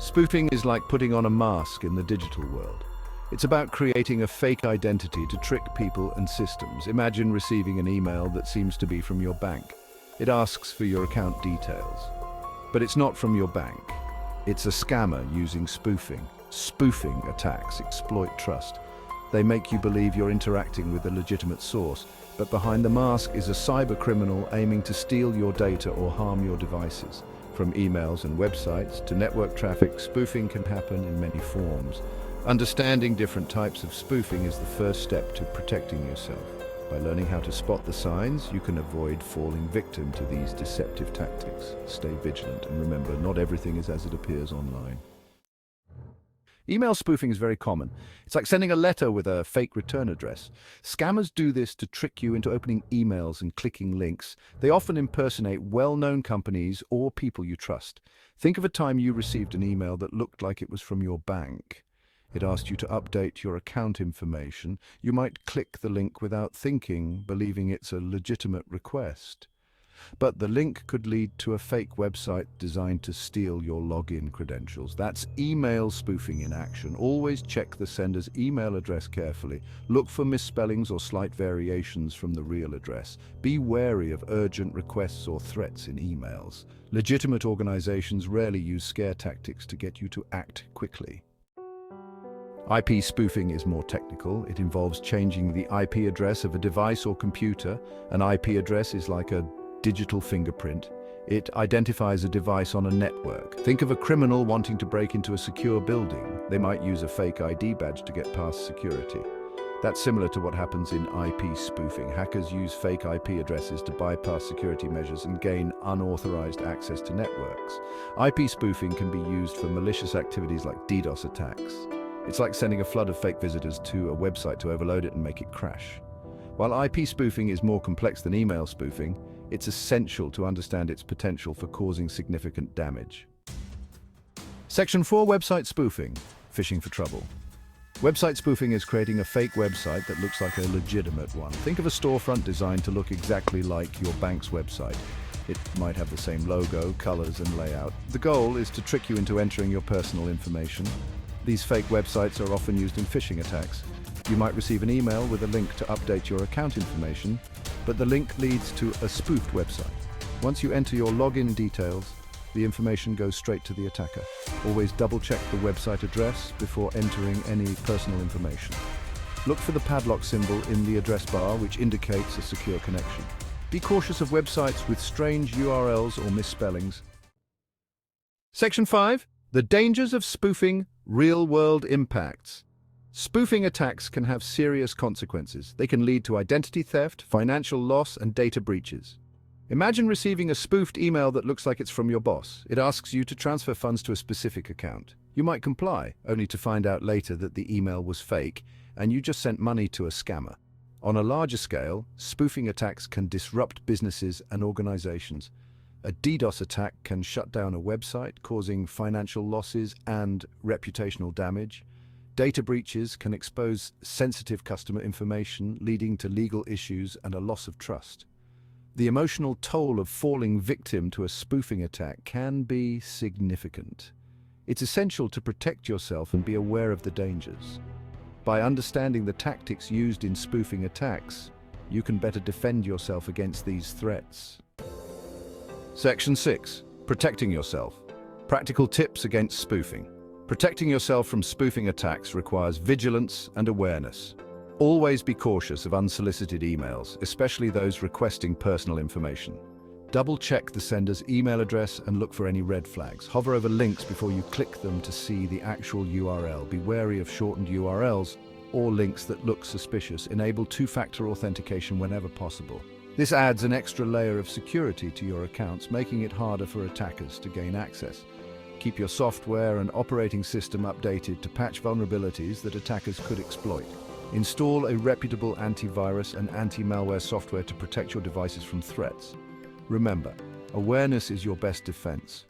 Spoofing is like putting on a mask in the digital world. It's about creating a fake identity to trick people and systems. Imagine receiving an email that seems to be from your bank. It asks for your account details. But it's not from your bank. It's a scammer using spoofing. Spoofing attacks exploit trust. They make you believe you're interacting with a legitimate source, but behind the mask is a cyber criminal aiming to steal your data or harm your devices. From emails and websites to network traffic, spoofing can happen in many forms. Understanding different types of spoofing is the first step to protecting yourself. By learning how to spot the signs, you can avoid falling victim to these deceptive tactics. Stay vigilant and remember, not everything is as it appears online. Email spoofing is very common. It's like sending a letter with a fake return address. Scammers do this to trick you into opening emails and clicking links. They often impersonate well-known companies or people you trust. Think of a time you received an email that looked like it was from your bank. It asked you to update your account information. You might click the link without thinking, believing it's a legitimate request. But the link could lead to a fake website designed to steal your login credentials. That's email spoofing in action. Always check the sender's email address carefully. Look for misspellings or slight variations from the real address. Be wary of urgent requests or threats in emails. Legitimate organizations rarely use scare tactics to get you to act quickly. IP spoofing is more technical. It involves changing the IP address of a device or computer. An IP address is like a digital fingerprint. It identifies a device on a network. Think of a criminal wanting to break into a secure building. They might use a fake ID badge to get past security. That's similar to what happens in IP spoofing. Hackers use fake IP addresses to bypass security measures and gain unauthorized access to networks. IP spoofing can be used for malicious activities like DDoS attacks. It's like sending a flood of fake visitors to a website to overload it and make it crash. While IP spoofing is more complex than email spoofing, it's essential to understand its potential for causing significant damage. Section 4. Website spoofing. Phishing for trouble. Website spoofing is creating a fake website that looks like a legitimate one. Think of a storefront designed to look exactly like your bank's website. It might have the same logo, colors, and layout. The goal is to trick you into entering your personal information. These fake websites are often used in phishing attacks. You might receive an email with a link to update your account information, but the link leads to a spoofed website. Once you enter your login details, the information goes straight to the attacker. Always double-check the website address before entering any personal information. Look for the padlock symbol in the address bar, which indicates a secure connection. Be cautious of websites with strange URLs or misspellings. Section 5. The dangers of spoofing, real-world impacts. Spoofing attacks can have serious consequences. They can lead to identity theft, financial loss, and data breaches. Imagine receiving a spoofed email that looks like it's from your boss. It asks you to transfer funds to a specific account. You might comply, only to find out later that the email was fake, and you just sent money to a scammer. On a larger scale, spoofing attacks can disrupt businesses and organizations. A DDoS attack can shut down a website, causing financial losses and reputational damage. Data breaches can expose sensitive customer information, leading to legal issues and a loss of trust. The emotional toll of falling victim to a spoofing attack can be significant. It's essential to protect yourself and be aware of the dangers. By understanding the tactics used in spoofing attacks, you can better defend yourself against these threats. Section 6. Protecting yourself. Practical tips against spoofing. Protecting yourself from spoofing attacks requires vigilance and awareness. Always be cautious of unsolicited emails, especially those requesting personal information. Double-check the sender's email address and look for any red flags. Hover over links before you click them to see the actual URL. Be wary of shortened URLs or links that look suspicious. Enable two-factor authentication whenever possible. This adds an extra layer of security to your accounts, making it harder for attackers to gain access. Keep your software and operating system updated to patch vulnerabilities that attackers could exploit. Install a reputable antivirus and anti-malware software to protect your devices from threats. Remember, awareness is your best defense.